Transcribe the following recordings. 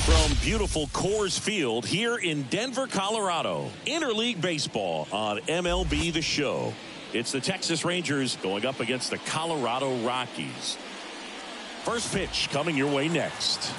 From beautiful Coors Field here in Denver, Colorado. Interleague baseball on MLB The Show. It's the Texas Rangers going up against the Colorado Rockies. First pitch coming your way next.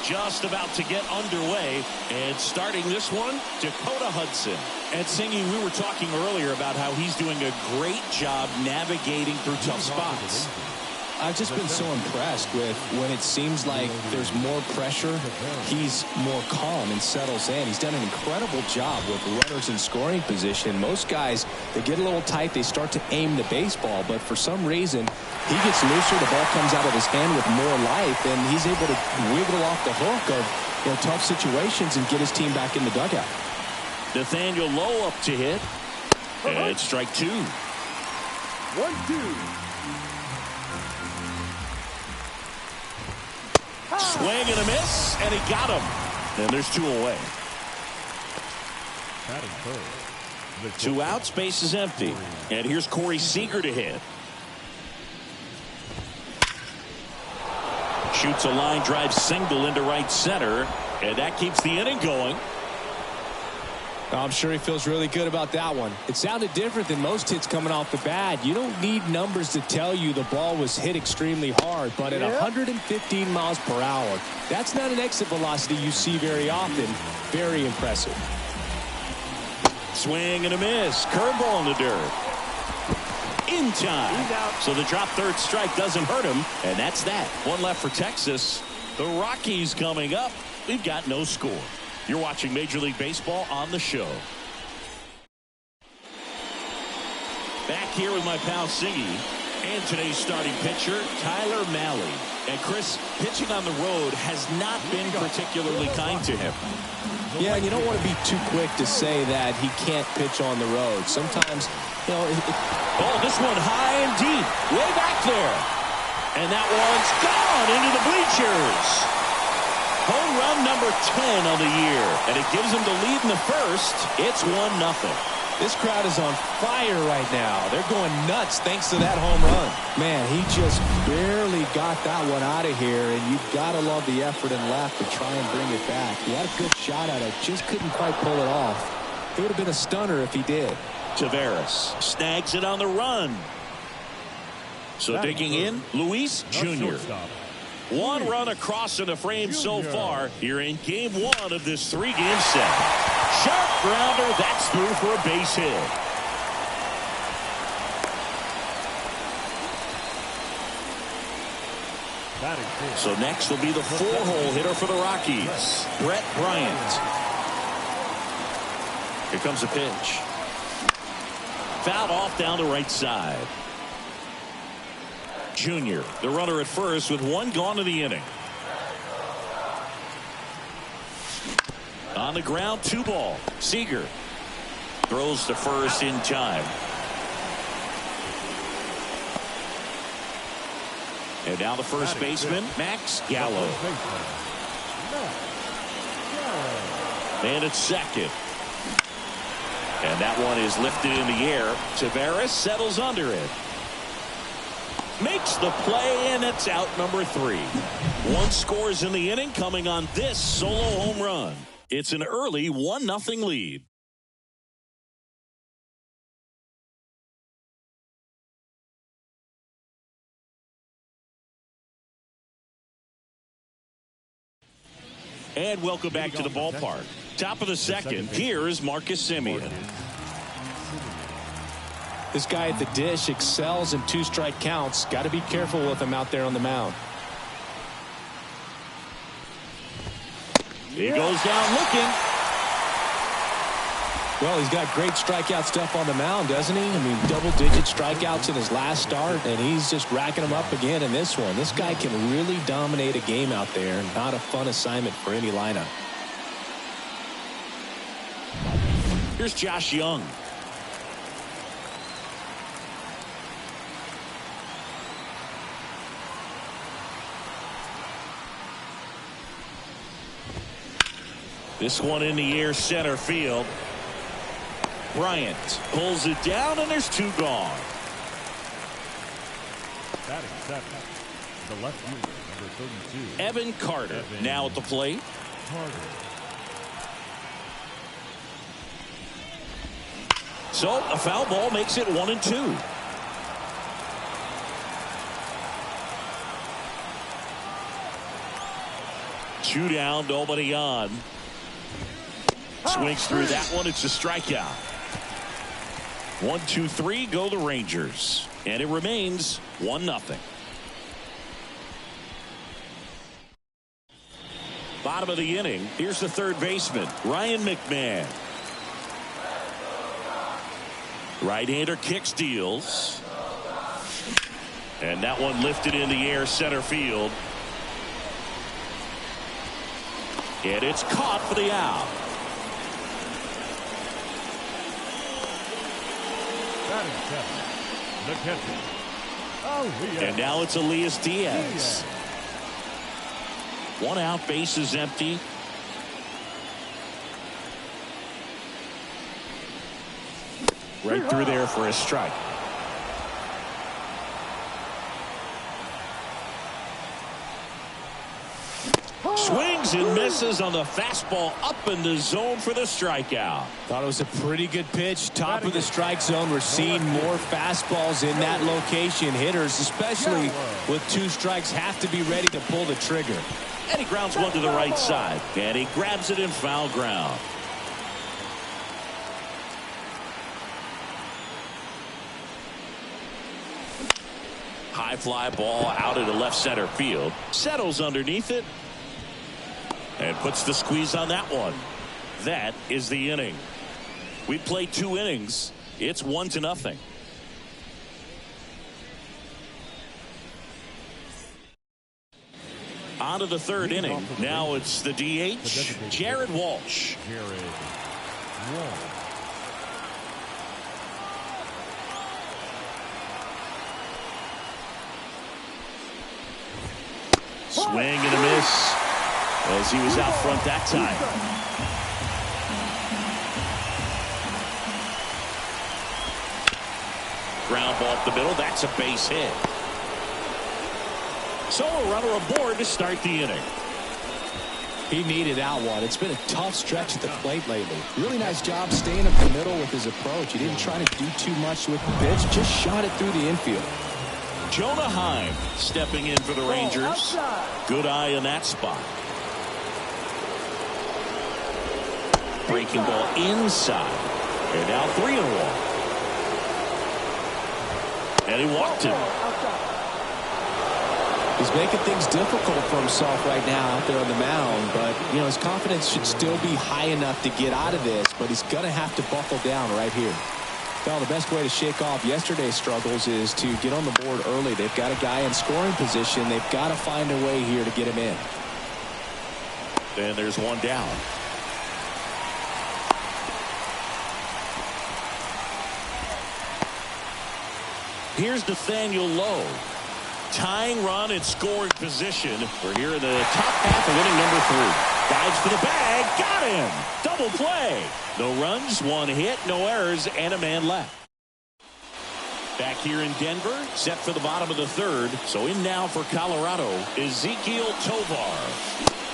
Just about to get underway, and starting this one, Dakota Hudson. And Singy, we were talking earlier about how he's doing a great job navigating through tough spots. I've just been so impressed with when it seems like there's more pressure, he's more calm and settles in. He's done an incredible job with runners in scoring position. Most guys, they get a little tight, they start to aim the baseball, but for some reason, he gets looser, the ball comes out of his hand with more life, and he's able to wiggle off the hook of tough situations and get his team back in the dugout. Nathaniel Lowe up to hit. And strike two. 1-2. Swing and a miss, and he got him. And there's two away. Two outs, base is empty. And here's Corey Seager to hit. Shoots a line drive single into right center, and that keeps the inning going. I'm sure he feels really good about that one. It sounded different than most hits coming off the bat. You don't need numbers to tell you the ball was hit extremely hard, but at 115 miles per hour, that's not an exit velocity you see very often. Very impressive. Swing and a miss. Curveball in the dirt. In time. So the drop third strike doesn't hurt him, and that's that. One left for Texas. The Rockies coming up. We've got no score. You're watching Major League Baseball on the show. Back here with my pal Siggy and today's starting pitcher, Tyler Mahle. And Chris, pitching on the road has not been particularly kind to him. Yeah, and you don't want to be too quick to say that he can't pitch on the road. Sometimes, oh, this one high and deep, way back there. And that one's gone into the bleachers. Home run number 10 on the year, and it gives him the lead in the first. It's 1-0. This crowd is on fire right now. They're going nuts thanks to that home run. Man, he just barely got that one out of here, and you've got to love the effort and left to try and bring it back. He had a good shot at it, just couldn't quite pull it off. It would have been a stunner if he did. Taveras snags it on the run. So digging in, Luis Jr. One run across in the frame so far here in game one of this three-game set. Sharp grounder, that's through for a base hit. So next will be the four-hole hitter for the Rockies, Brett Bryant. Here comes a pitch. Fouled off down the right side. Jr., the runner at first with one gone in the inning. On the ground, 2-ball. Seager throws to first in time. And now the first baseman, Max Gallo. And it's second. And that one is lifted in the air. Taveras settles under it. Makes the play, and it's out number 3. One scores in the inning coming on this solo home run. It's an early 1-0 lead. And welcome back to the ballpark. Top of the second, here is Marcus Semien. This guy at the dish excels in 2-strike counts. Got to be careful with him out there on the mound. He goes down looking. Well, he's got great strikeout stuff on the mound, doesn't he? I mean, double-digit strikeouts in his last start, and he's just racking them up again in this one. This guy can really dominate a game out there. Not a fun assignment for any lineup. Here's Josh Young. This one in the air center field. Bryant pulls it down, and there's two gone. Batting seventh, the left fielder, number 32. Evan Carter now at the plate. Carter. So a foul ball makes it 1-2. Two down, nobody on. Swings through that one. It's a strikeout. 1-2-3 go the Rangers, and it remains 1-0. Bottom of the inning. Here's the third baseman, Ryan McMahon. Right-hander kicks, deals. And that one lifted in the air center field. And it's caught for the out. Batting seventh, the catcher. Oh, yeah. And now it's Elias Diaz. One out, base is empty. Right through there for a strike. Swings and misses on the fastball up in the zone for the strikeout. Thought it was a pretty good pitch. Top of the strike zone. We're seeing more fastballs in that location. Hitters, especially with two strikes, have to be ready to pull the trigger. And he grounds one to the right side. And he grabs it in foul ground. High fly ball out into left center field. Settles underneath it. And puts the squeeze on that one. That is the inning. We played 2 innings. It's 1-0. On to the third inning. Now it's the DH, Jared Walsh. Swing and a miss as he was out front that time. Ground ball up the middle. That's a base hit. So a runner aboard to start the inning. He needed out one. It's been a tough stretch at the plate lately. Really nice job staying up the middle with his approach. He didn't try to do too much with the pitch. Just shot it through the infield. Jonah Heim stepping in for the Rangers. Good eye in that spot. Breaking ball inside. And now 3-1. And he walked him. He's making things difficult for himself right now out there on the mound, but you know his confidence should still be high enough to get out of this, but he's going to have to buckle down right here. Well, the best way to shake off yesterday's struggles is to get on the board early. They've got a guy in scoring position. They've got to find a way here to get him in. And there's one down. Here's Nathaniel Lowe. Tying run in scoring position. We're here in the top half of inning number 3. Dives for the bag. Got him. Double play. No runs, 1 hit, no errors, and a man left. Back here in Denver, set for the bottom of the 3rd. So in now for Colorado, Ezekiel Tovar.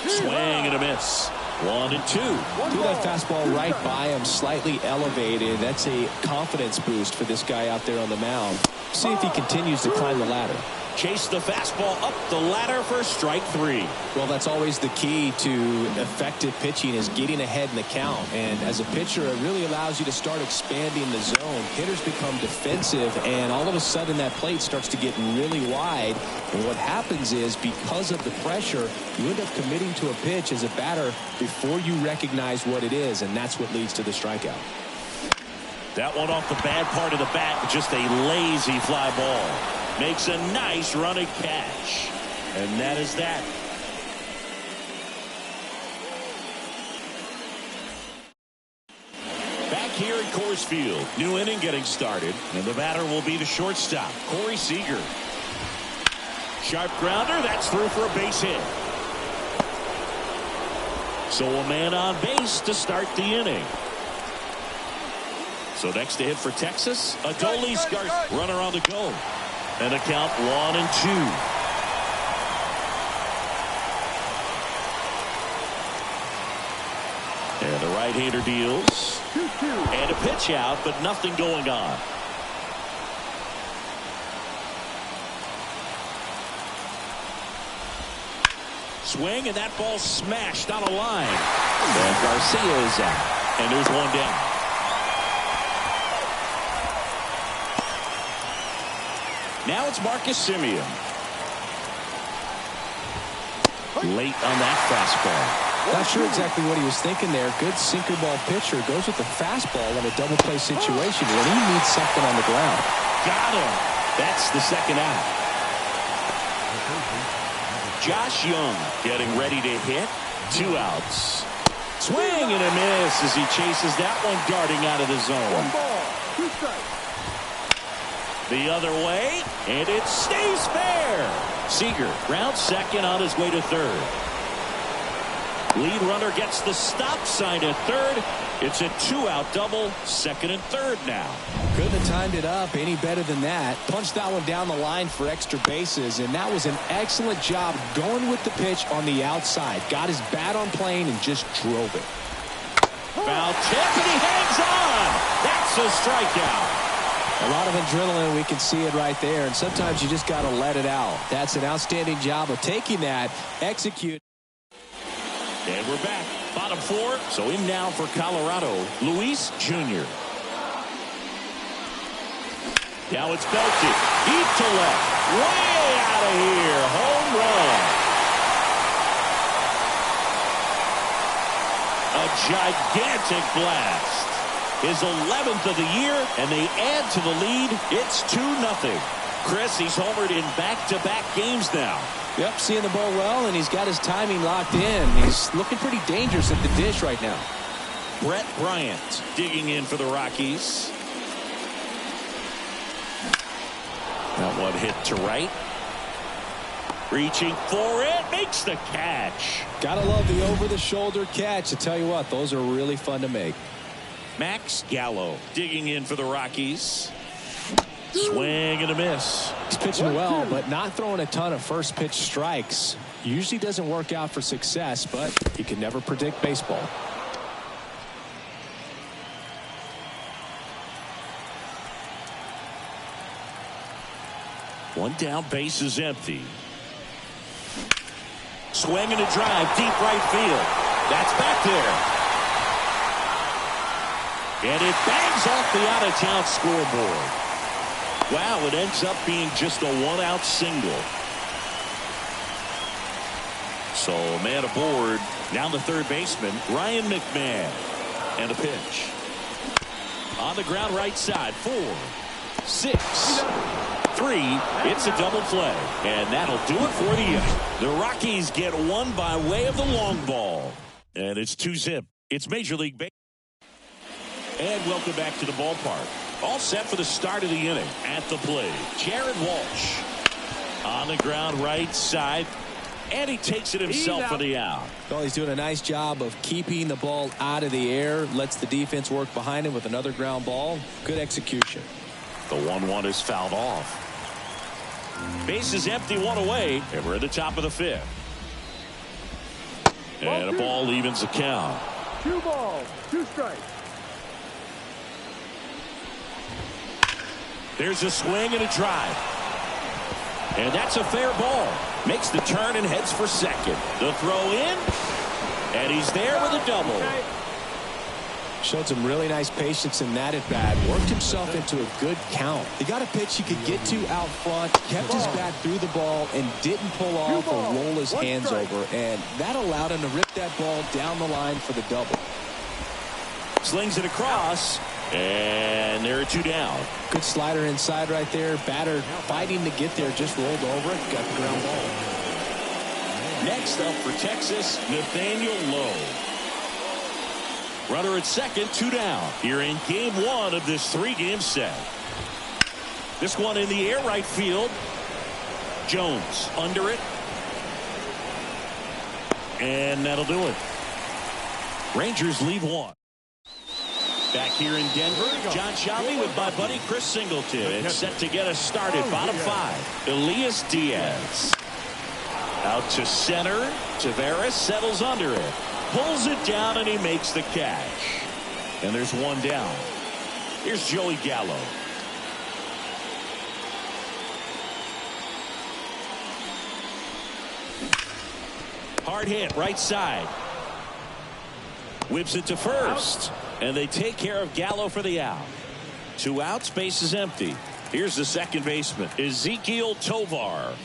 Swing and a miss. 1-2. Threw that fastball right by him, slightly elevated. That's a confidence boost for this guy out there on the mound. See if he continues to climb the ladder. Chase the fastball up the ladder for strike 3. Well, that's always the key to effective pitching is getting ahead in the count. And as a pitcher, it really allows you to start expanding the zone. Hitters become defensive, and all of a sudden that plate starts to get really wide. And what happens is because of the pressure, you end up committing to a pitch as a batter before you recognize what it is, and that's what leads to the strikeout. That one off the bad part of the bat, just a lazy fly ball. Makes a nice running catch. And that is that. Back here at Coors Field. New inning getting started. And the batter will be the shortstop, Corey Seager. Sharp grounder. That's through for a base hit. So a man on base to start the inning. So next to hit for Texas, Adolis Garcia, runner on the go. And a count 1-2. And the right-hander deals. And a pitch out, but nothing going on. Swing, and that ball smashed on a line. And Garcia is out. And there's one down. Now it's Marcus Semien. Late on that fastball. Not sure exactly what he was thinking there. Good sinker ball pitcher goes with the fastball in a double play situation when he needs something on the ground. Got him. That's the second out. Josh Young getting ready to hit. 2 outs. Swing and a miss as he chases that one darting out of the zone. The other way, and it stays fair. Seager rounds second on his way to third. Lead runner gets the stop sign at third. It's a 2-out double, second and third now. Couldn't have timed it up any better than that. Punched that one down the line for extra bases, and that was an excellent job going with the pitch on the outside. Got his bat on plane and just drove it. Foul tip, and he hangs on. That's a strikeout. A lot of adrenaline, we can see it right there, and sometimes you just got to let it out. That's an outstanding job of taking that, execute. And we're back. Bottom 4. So in now for Colorado, Luis Jr. Now it's belted. Deep to left. Way out of here. Home run. A gigantic blast. His 11th of the year, and they add to the lead. It's 2-0. Chris, he's homered in back-to-back games now. Yep, seeing the ball well, and he's got his timing locked in. He's looking pretty dangerous at the dish right now. Brett Bryant digging in for the Rockies. That one hit to right. Reaching for it, makes the catch. Gotta love the over-the-shoulder catch. I tell you what, those are really fun to make. Max Gallo digging in for the Rockies. Swing and a miss. He's pitching well, but not throwing a ton of first pitch strikes. Usually doesn't work out for success, but you can never predict baseball. One down, base is empty. Swing and a drive, deep right field. That's back there. And it bangs off the out-of-town scoreboard. Wow, it ends up being just a 1-out single. So man aboard. Now the third baseman, Ryan McMahon. And a pitch. On the ground right side. 4, 6, 3. It's a double play. And that'll do it for the inning. The Rockies get one by way of the long ball. And it's 2-0. It's Major League Baseball. And welcome back to the ballpark. All set for the start of the inning. At the plate, Jared Walsh. On the ground right side. And he takes it himself for the out. Well, he's doing a nice job of keeping the ball out of the air. Lets the defense work behind him with another ground ball. Good execution. The 1-1 is fouled off. Base is empty, one away. And we're at the top of the 5th. And a ball evens the count. 2 balls, 2 strikes. There's a swing and a drive. And that's a fair ball. Makes the turn and heads for second. The throw in. And he's there with a double. Showed some really nice patience in that at bat. Worked himself into a good count. He got a pitch he could get to out front. Kept his bat through the ball and didn't pull off or roll his hands over. And that allowed him to rip that ball down the line for the double. Slings it across. And there are 2 down. Good slider inside right there. Batter fighting to get there. Just rolled over it. Got the ground ball. Next up for Texas, Nathaniel Lowe. Runner at second, 2 down. Here in game 1 of this 3-game set. This one in the air right field. Jones under it. And that'll do it. Rangers lead 1. Back here in Denver, John Shelby with my buddy Chris Singleton. It's set to get us started. Bottom 5. Elias Diaz. Out to center. Tavares settles under it. Pulls it down and he makes the catch. And there's one down. Here's Joey Gallo. Hard hit right side. Whips it to first. And they take care of Gallo for the out. 2 outs, base is empty. Here's the second baseman, Ezekiel Tovar.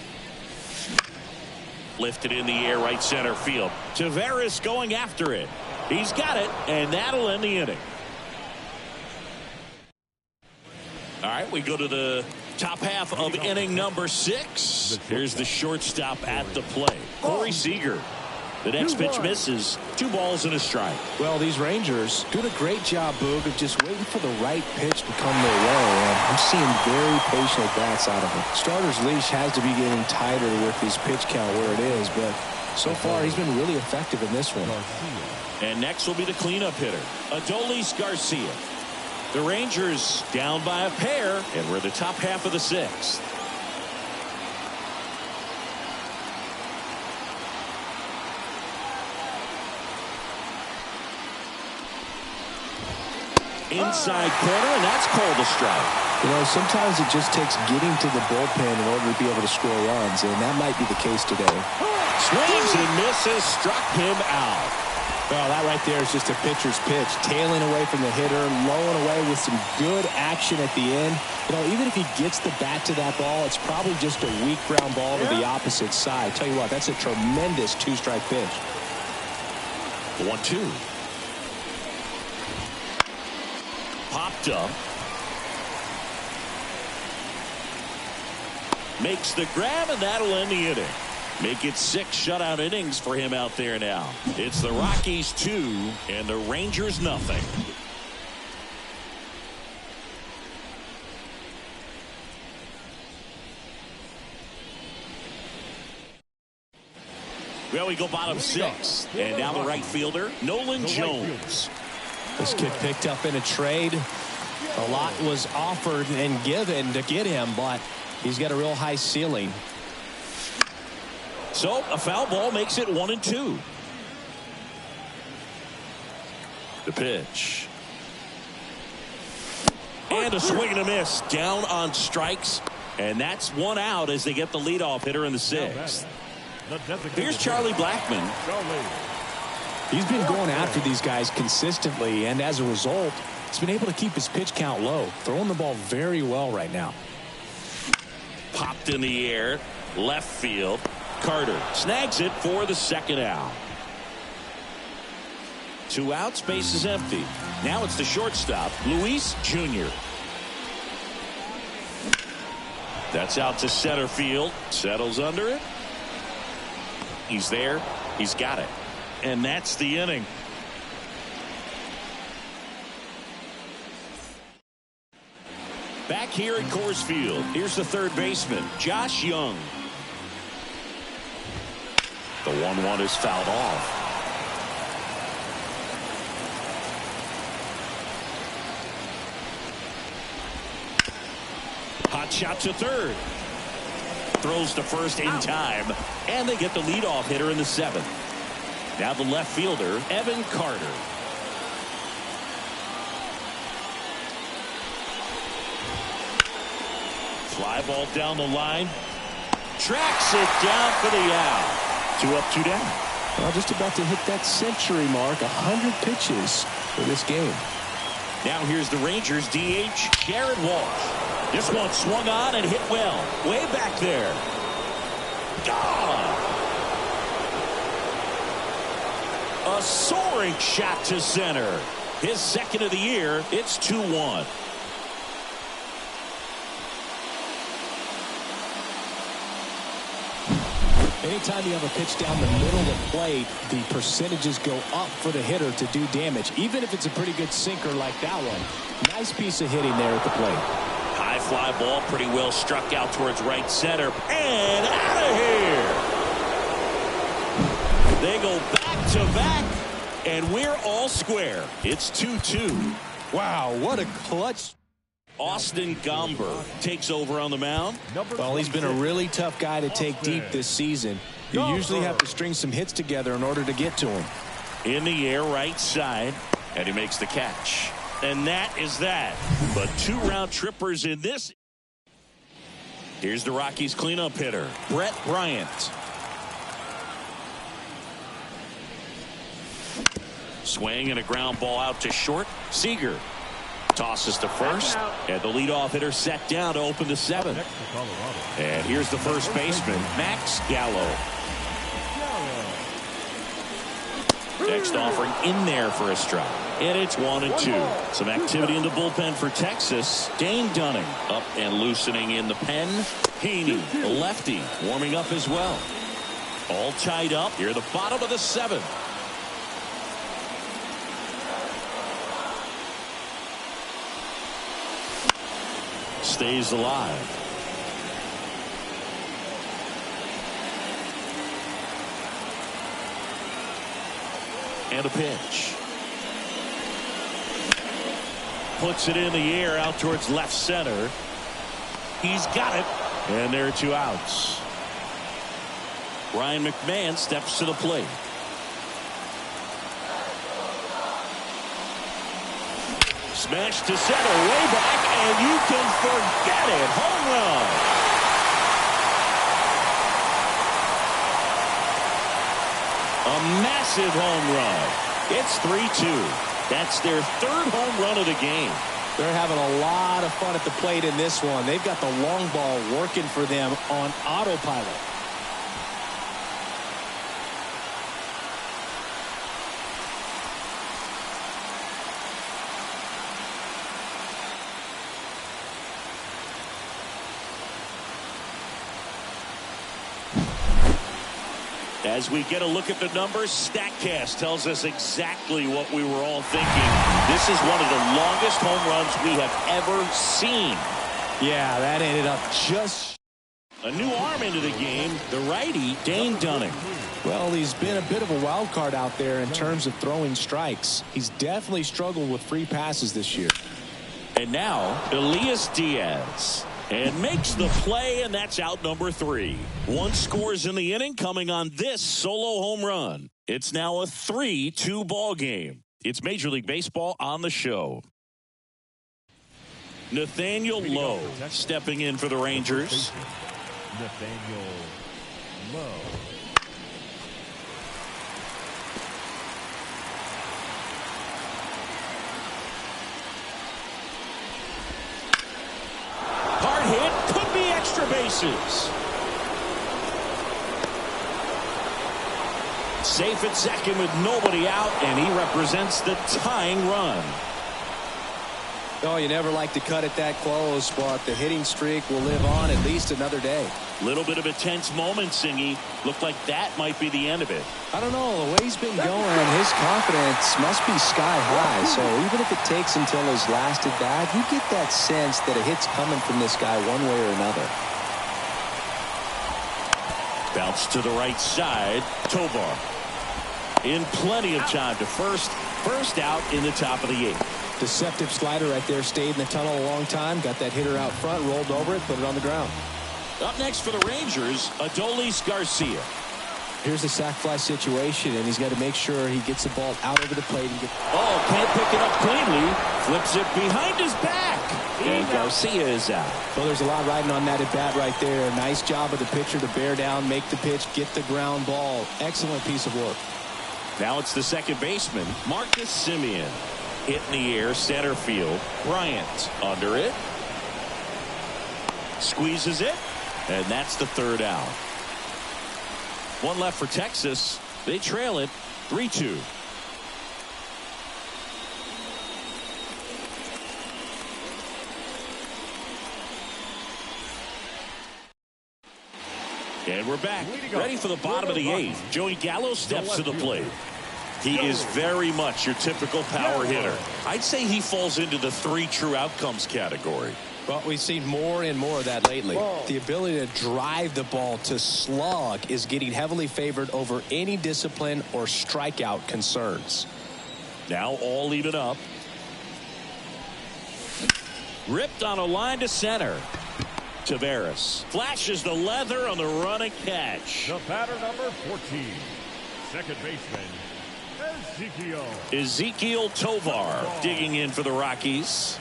Lifted in the air, right center field. Tavares going after it. He's got it, and that'll end the inning. All right, we go to the top half of inning number 6. Here's the shortstop at the plate, Corey Seager. The next pitch misses. 2 balls and a strike. Well, these Rangers doing a great job, Boog, of just waiting for the right pitch to come their way. And I'm seeing very patient at-bats out of them. Starter's leash has to be getting tighter with his pitch count where it is, but so far he's been really effective in this one. And next will be the cleanup hitter, Adolis Garcia. The Rangers down by a pair, and we're the top half of the 6th. Inside corner, and that's called a strike. You know, sometimes it just takes getting to the bullpen in order to be able to score runs, and that might be the case today. Swings and misses, struck him out. Well, that right there is just a pitcher's pitch, tailing away from the hitter, lowing away with some good action at the end. You know, even if he gets the bat to that ball, it's probably just a weak ground ball to the opposite side. Tell you what, that's a tremendous 2-strike pitch. 1-2. Popped up. Makes the grab, and that'll end the inning. Make it 6 shutout innings for him out there now. It's the Rockies 2 and the Rangers nothing. Well, we go bottom 6. And now the right fielder, Nolan Jones. This kid picked up in a trade. A lot was offered and given to get him, but he's got a real high ceiling. So a foul ball makes it 1-2. The pitch. And a swing and a miss. Down on strikes. And that's 1 out as they get the leadoff hitter in the 6th. Here's Charlie Blackmon. He's been going after these guys consistently, and as a result, he's been able to keep his pitch count low, throwing the ball very well right now. Popped in the air, left field. Carter snags it for the 2nd out. 2 outs, base is empty. Now it's the shortstop, Luis Jr. That's out to center field. Settles under it. He's there. He's got it. And that's the inning. Back here at Coors Field, here's the 3rd baseman, Josh Young. The 1-1 is fouled off. Hot shot to 3rd. Throws to first in time, and they get the leadoff hitter in the 7th. Now the left fielder, Evan Carter. Fly ball down the line. Tracks it down for the out. 2 up, 2 down. Well, just about to hit that century mark. 100 pitches for this game. Now here's the Rangers DH, Jared Walsh. This one swung on and hit well. Way back there. Gone. A soaring shot to center. His 2nd of the year. It's 2-1. Anytime you have a pitch down the middle of the plate, the percentages go up for the hitter to do damage, even if it's a pretty good sinker like that one. Nice piece of hitting there at the plate. High fly ball, pretty well struck out towards right center. And out of here. They go back to back. And we're all square. It's 2-2. Wow, what a clutch. Austin Gomber takes over on the mound. Well, he's been a really tough guy to take deep this season. You usually have to string some hits together in order to get to him. In the air, right side, and he makes the catch. And that is that. But 2 round trippers in this. Here's the Rockies cleanup hitter, Brett Bryant. Swing and a ground ball out to short. Seager tosses to first, and the leadoff hitter set down to open the 7th. And here's the first baseman, Max Gallo. Next offering in there for a strike. And it's 1-2. Some activity in the bullpen for Texas. Dane Dunning up and loosening in the pen. Haney, the lefty, warming up as well. All tied up here at the bottom of the 7th. Stays alive. And a pitch. Puts it in the air out towards left center. He's got it. And there are 2 outs. Ryan McMahon steps to the plate. Smash to center, way back, and you can forget it. Home run. A massive home run. It's 3-2. That's their 3rd home run of the game. They're having a lot of fun at the plate in this one. They've got the long ball working for them on autopilot. As we get a look at the numbers, StatCast tells us exactly what we were all thinking. This is one of the longest home runs we have ever seen. Yeah, that ended up just... A new arm into the game, the righty, Dane Dunning. Well, he's been a bit of a wild card out there in terms of throwing strikes. He's definitely struggled with free passes this year. And now, Elias Diaz. And makes the play, and that's out number 3. 1 scores in the inning coming on this solo home run. It's now a 3-2 ball game. It's Major League Baseball on the show. Nathaniel Lowe stepping in for the Rangers. Nathaniel Lowe. Hard hit, could be extra bases. Safe at second with nobody out, and he represents the tying run. Oh, you never like to cut it that close, but the hitting streak will live on at least another day. Little bit of a tense moment, Singy. Looked like that might be the end of it. I don't know. The way he's been going, his confidence must be sky high. So even if it takes until his last at bat, you get that sense that a hit's coming from this guy one way or another. Bounce to the right side. Tovar in plenty of time to first out in the top of the 8th. Deceptive slider right there. Stayed in the tunnel a long time. Got that hitter out front. Rolled over it. Put it on the ground. Up next for the Rangers, Adolis Garcia. Here's a sac fly situation, and he's got to make sure he gets the ball out over the plate. And can't pick it up cleanly. Flips it behind his back. And Garcia is out. Well, there's a lot riding on that at bat right there. Nice job of the pitcher to bear down, make the pitch, get the ground ball. Excellent piece of work. Now it's the second baseman, Marcus Semien. Hit in the air, center field. Bryant under it. Squeezes it. And that's the 3rd out. 1 left for Texas. They trail it 3-2. And we're back. Ready for the bottom of the 8th. Joey Gallo steps to the plate. He is very much your typical power hitter. I'd say he falls into the 3 true outcomes category. Well, we've seen more and more of that lately. The ability to drive the ball to slug is getting heavily favored over any discipline or strikeout concerns. Now all even up. Ripped on a line to center. Taveras flashes the leather on the run and catch. The batter number 14, second baseman, Ezekiel Tovar digging in for the Rockies.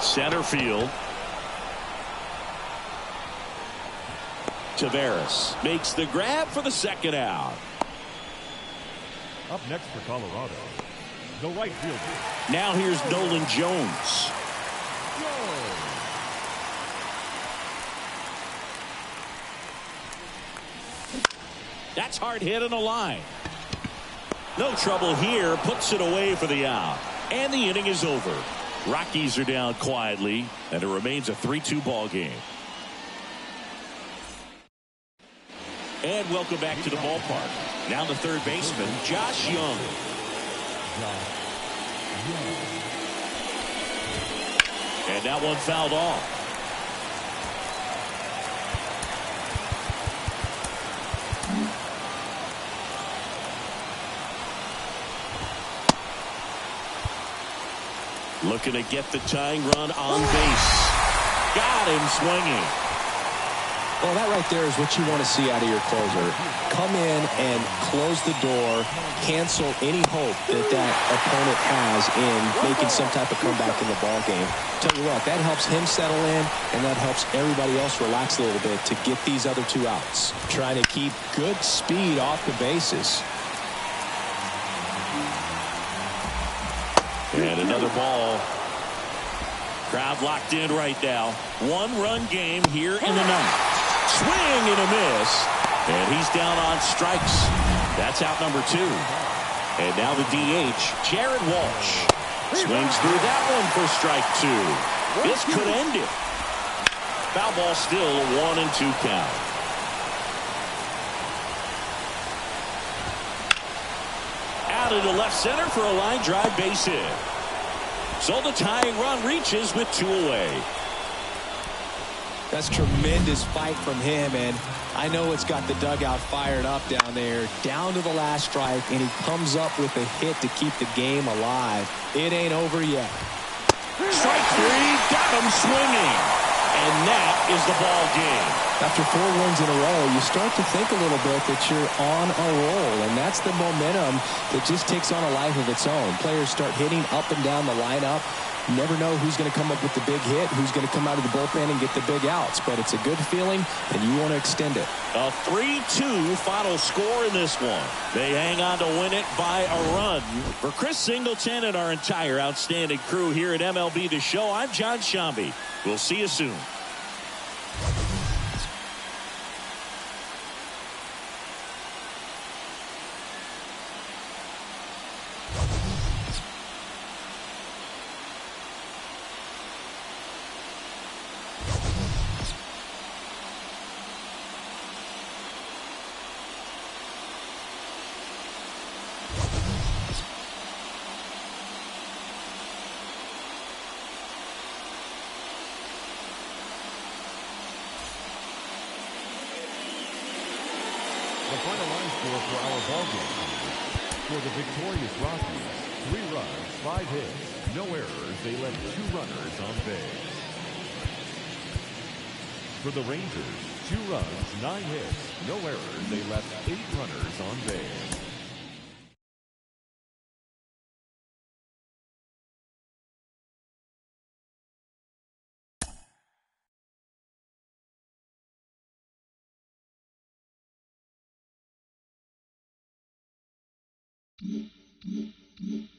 Center field. Taveras makes the grab for the second out. Up next for Colorado, the right fielder. Now here's Nolan Jones. That's hard hit on the line. No trouble here. Puts it away for the out. And the inning is over. Rockies are down quietly, and it remains a 3-2 ball game. And welcome back to the ballpark. Now the third baseman, Josh Young. And that one fouled off. Looking to get the tying run on base. Got him swinging. Well, that right there is what you want to see out of your closer. Come in and close the door, cancel any hope that opponent has in making some type of comeback in the ball game. Tell you what, that helps him settle in, and that helps everybody else relax a little bit to get these other two outs. Trying to keep good speed off the bases. And another ball. Crowd locked in right now. One-run game here in the ninth. Swing and a miss. And he's down on strikes. That's out number 2. And now the DH, Jared Walsh. Swings through that one for strike 2. This could end it. Foul ball still a 1-2 count. Out into left center for a line drive base hit. So the tying run reaches with 2 away. That's tremendous fight from him, and I know it's got the dugout fired up down there. Down to the last strike, and he comes up with a hit to keep the game alive. It ain't over yet. Strike 3, got him swinging. And that is the ball game. After 4 wins in a row, you start to think a little bit that you're on a roll, and that's the momentum that just takes on a life of its own. Players start hitting up and down the lineup. You never know who's going to come up with the big hit, who's going to come out of the bullpen and get the big outs, but it's a good feeling, and you want to extend it. A 3-2 final score in this one. They hang on to win it by a run. For Chris Singleton and our entire outstanding crew here at MLB The Show, I'm John Shambi. We'll see you soon. The final line score for our ball game. For the victorious Rockies, 3 runs, 5 hits, no errors. They left 2 runners on base. For the Rangers, 2 runs, 9 hits, no errors. They left 8 runners on base. Mm-hmm.